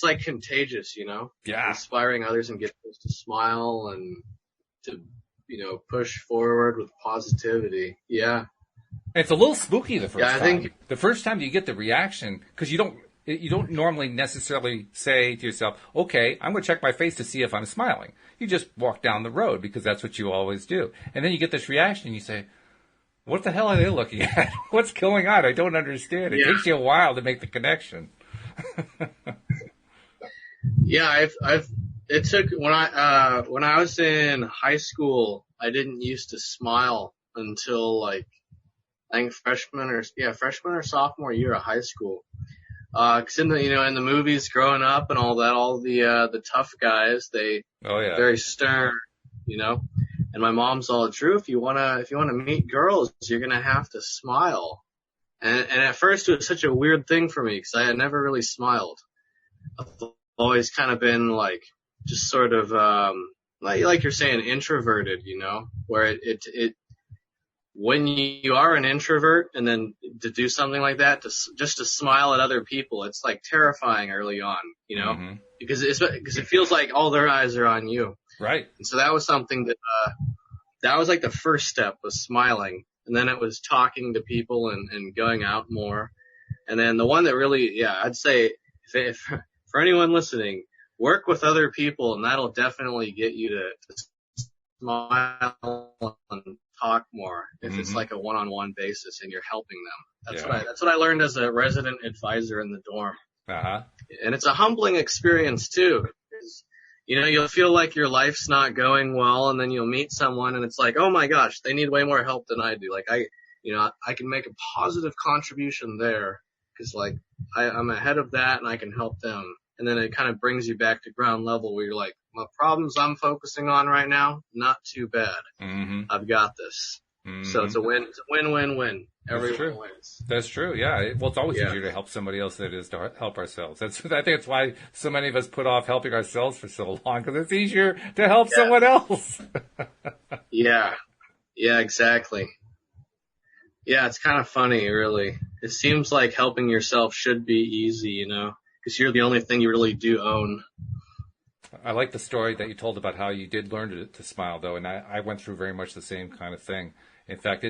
like contagious, you know? Yeah. Inspiring others and getting us to smile and to, you know, push forward with positivity. Yeah. It's a little spooky the first Yeah, I time. think, The first time you get the reaction, because you don't normally necessarily say to yourself, okay, I'm going to check my face to see if I'm smiling. You just walk down the road because that's what you always do. And then you get this reaction and you say, what the hell are they looking at? What's going on? I don't understand. It takes you a while to make the connection. yeah, it took, when I was in high school, I didn't used to smile until like, I think freshman or sophomore year of high school. 'Cause in the movies growing up and all that, all the tough guys, very stern, you know, and my mom's all, Drew, if you want to meet girls, you're going to have to smile. And at first it was such a weird thing for me because I had never really smiled. I've always kind of been like, just sort of, like you're saying, introverted, you know, where when you are an introvert and then to do something like that, just to smile at other people, it's like terrifying early on, you know, Mm-hmm. because it feels like all their eyes are on you. Right. And so that was something that was like the first step, was smiling. And then it was talking to people and going out more. And then the one that really, I'd say if for anyone listening, work with other people and that'll definitely get you to smile and talk more if it's like a one-on-one basis and you're helping them. That's what I learned as a resident advisor in the dorm. Uh-huh. And it's a humbling experience too. You know, you'll feel like your life's not going well, and then you'll meet someone and it's like, oh my gosh, they need way more help than I do. Like I can make a positive contribution there because like I'm ahead of that and I can help them. And then it kind of brings you back to ground level where you're like, my problems I'm focusing on right now, not too bad. Mm-hmm. I've got this. Mm-hmm. So it's a win-win-win. Everyone wins. That's true. Yeah. Well, it's always easier to help somebody else than it is to help ourselves. I think that's why so many of us put off helping ourselves for so long, because it's easier to help someone else. Yeah, exactly. Yeah, it's kind of funny, really. It seems like helping yourself should be easy, you know, because you're the only thing you really do own. I like the story that you told about how you did learn to smile, though, and I went through very much the same kind of thing. In fact,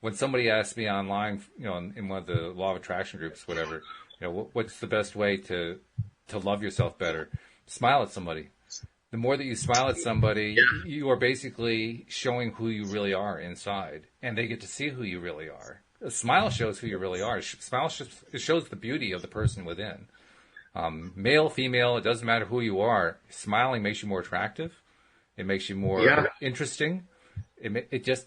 when somebody asked me online, you know, in one of the law of attraction groups, whatever, you know, what's the best way to love yourself better? Smile at somebody. The more that you smile at somebody, you are basically showing who you really are inside, and they get to see who you really are. A smile shows who you really are. A smile shows the beauty of the person within. Male, female, it doesn't matter who you are. Smiling makes you more attractive. It makes you more interesting. It just,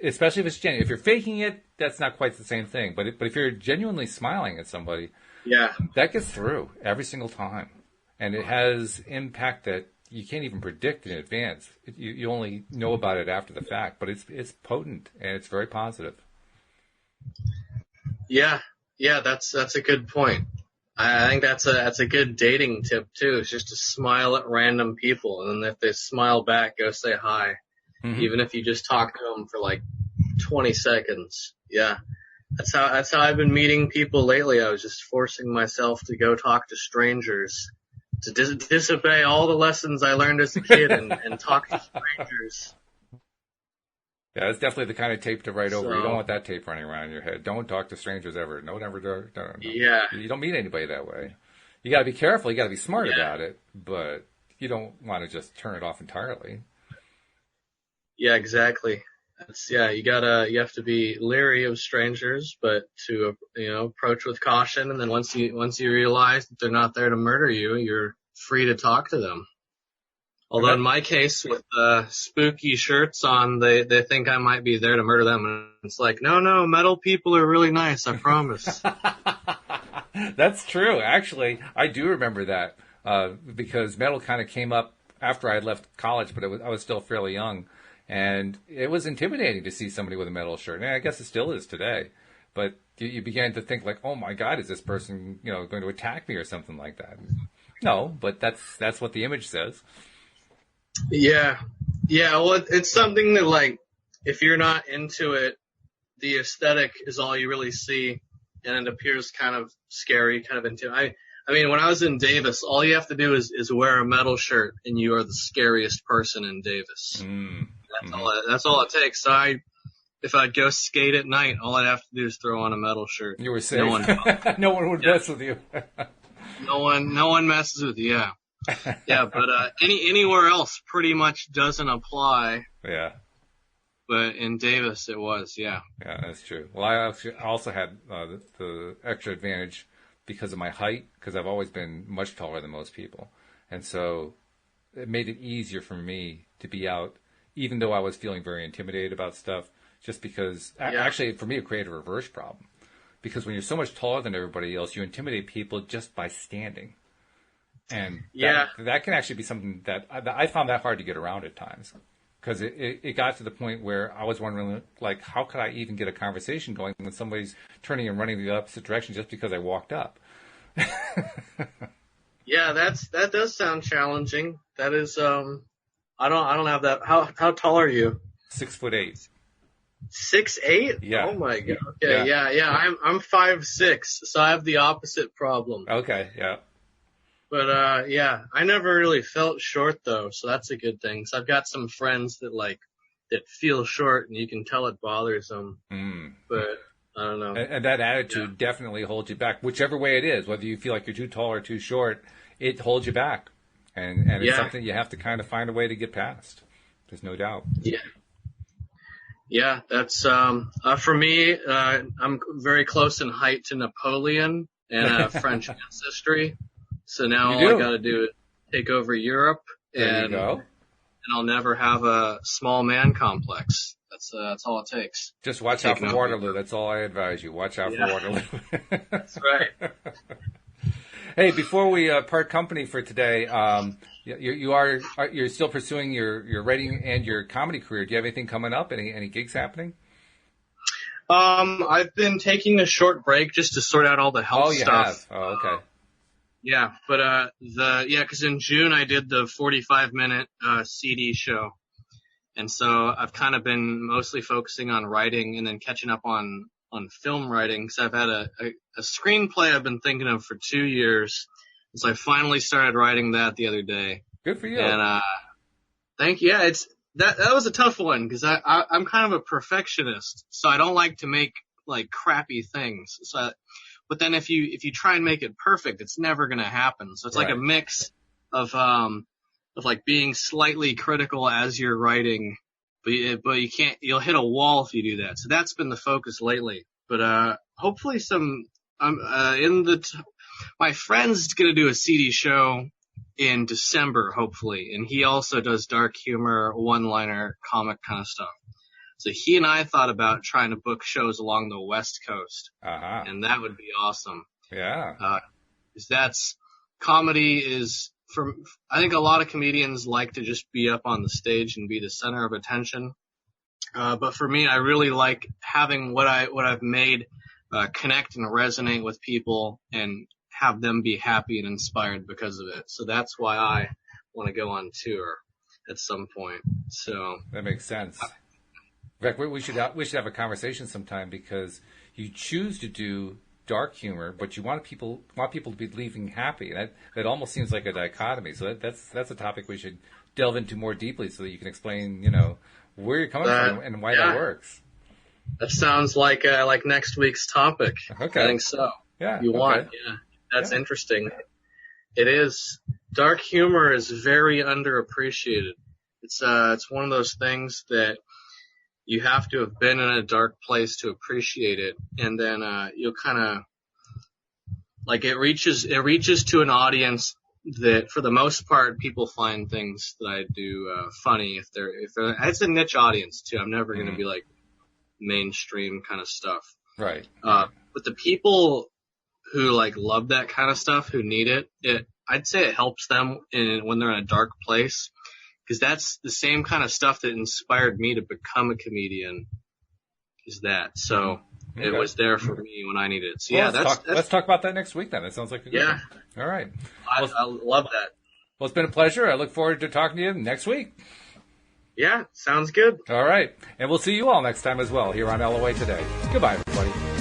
especially if it's genuine. If you're faking it, that's not quite the same thing. But if you're genuinely smiling at somebody, that gets through every single time, and it has impact that you can't even predict in advance. You only know about it after the fact, but it's potent and it's very positive. Yeah, that's a good point. I think that's a good dating tip too. Is just to smile at random people, and then if they smile back, go say hi. Mm-hmm. Even if you just talk to them for like 20 seconds. Yeah. That's how I've been meeting people lately. I was just forcing myself to go talk to strangers, to disobey all the lessons I learned as a kid and talk to strangers. Yeah, it's definitely the kind of tape to write over. You don't want that tape running around in your head. Don't talk to strangers ever. No. Yeah. You don't meet anybody that way. You got to be careful. You got to be smart about it, but you don't want to just turn it off entirely. Yeah, exactly. You have to be leery of strangers, but to, approach with caution. And then once you realize that they're not there to murder you, you're free to talk to them. Although in my case, with spooky shirts on, they think I might be there to murder them. And it's like, no, metal people are really nice, I promise. That's true. Actually, I do remember that because metal kind of came up after I had left college, but I was still fairly young. And it was intimidating to see somebody with a metal shirt. And I guess it still is today. But you began to think like, oh my God, is this person, going to attack me or something like that? No, but that's what the image says. Yeah. Well, it's something that, like, if you're not into it, the aesthetic is all you really see, and it appears kind of scary, kind of into. I I mean, when I was in Davis, all you have to do is wear a metal shirt, and you are the scariest person in Davis. That's all it takes. So if I'd go skate at night, all I'd have to do is throw on a metal shirt. You were safe. No one would mess with you. No one messes with you. Yeah. Yeah, but anywhere else pretty much doesn't apply. Yeah. But in Davis, it was, yeah. Yeah, that's true. Well, I also had the extra advantage because of my height, because I've always been much taller than most people. And so it made it easier for me to be out, even though I was feeling very intimidated about stuff, just because, actually, for me, it created a reverse problem. Because when you're so much taller than everybody else, you intimidate people just by standing. And that can actually be something that I found that hard to get around at times. Because it got to the point where I was wondering, like, how could I even get a conversation going when somebody's turning and running the opposite direction just because I walked up? Yeah, that does sound challenging. That is, I don't have that. How tall are you? 6'8". 6'8"? Yeah. Oh my god. Okay, yeah. I'm 5'6", so I have the opposite problem. Okay, yeah. But I never really felt short though, so that's a good thing. So I've got some friends that feel short, and you can tell it bothers them. But I don't know. And that attitude definitely holds you back, whichever way it is. Whether you feel like you're too tall or too short, it holds you back, and it's something you have to kind of find a way to get past. There's no doubt. Yeah. Yeah, that's for me. I'm very close in height to Napoleon and French ancestry. So now all I got to do is take over Europe, and I'll never have a small man complex. That's all it takes. Just watch out for Waterloo. That's all I advise you. Watch out for Waterloo. That's right. Hey, before we part company for today, you're still pursuing your writing and your comedy career. Do you have anything coming up? Any gigs happening? I've been taking a short break just to sort out all the health stuff. Oh, okay. Yeah, but because in June I did the 45-minute CD show, and so I've kind of been mostly focusing on writing and then catching up on film writing, because I've had a screenplay I've been thinking of for 2 years, and so I finally started writing that the other day. Good for you. And thank you. Yeah, that was a tough one, because I'm kind of a perfectionist, so I don't like to make like crappy things. But then if you try and make it perfect, it's never going to happen. So it's like a mix of like being slightly critical as you're writing, but you can't, you'll hit a wall if you do that. So that's been the focus lately. But hopefully my friend's going to do a CD show in December, hopefully, and he also does dark humor, one-liner, comic kind of stuff. So he and I thought about trying to book shows along the West Coast, and that would be awesome. Yeah. Because comedy is, I think a lot of comedians like to just be up on the stage and be the center of attention. But for me, I really like having what I've made connect and resonate with people and have them be happy and inspired because of it. So that's why I want to go on tour at some point. So that makes sense. In fact, we should have a conversation sometime, because you choose to do dark humor, but you want people to be leaving happy. That almost seems like a dichotomy. So that's a topic we should delve into more deeply, so that you can explain, where you're coming from and why that works. That sounds like next week's topic. Okay. I think so. Yeah. That's interesting. It is. Dark humor is very underappreciated. It's one of those things that you have to have been in a dark place to appreciate it, and then you'll kind of like it reaches to an audience that, for the most part, people find things that I do funny. If they're it's a niche audience too. I'm never going to be like mainstream kind of stuff. Right. But the people who like love that kind of stuff, who need it, I'd say it helps them when they're in a dark place. Because that's the same kind of stuff that inspired me to become a comedian, is that. So it was there for me when I needed it. So let's talk about that next week then. That sounds like a good one. All right. I love that. Well, it's been a pleasure. I look forward to talking to you next week. Yeah, sounds good. All right. And we'll see you all next time as well here on LOA Today. Goodbye, everybody.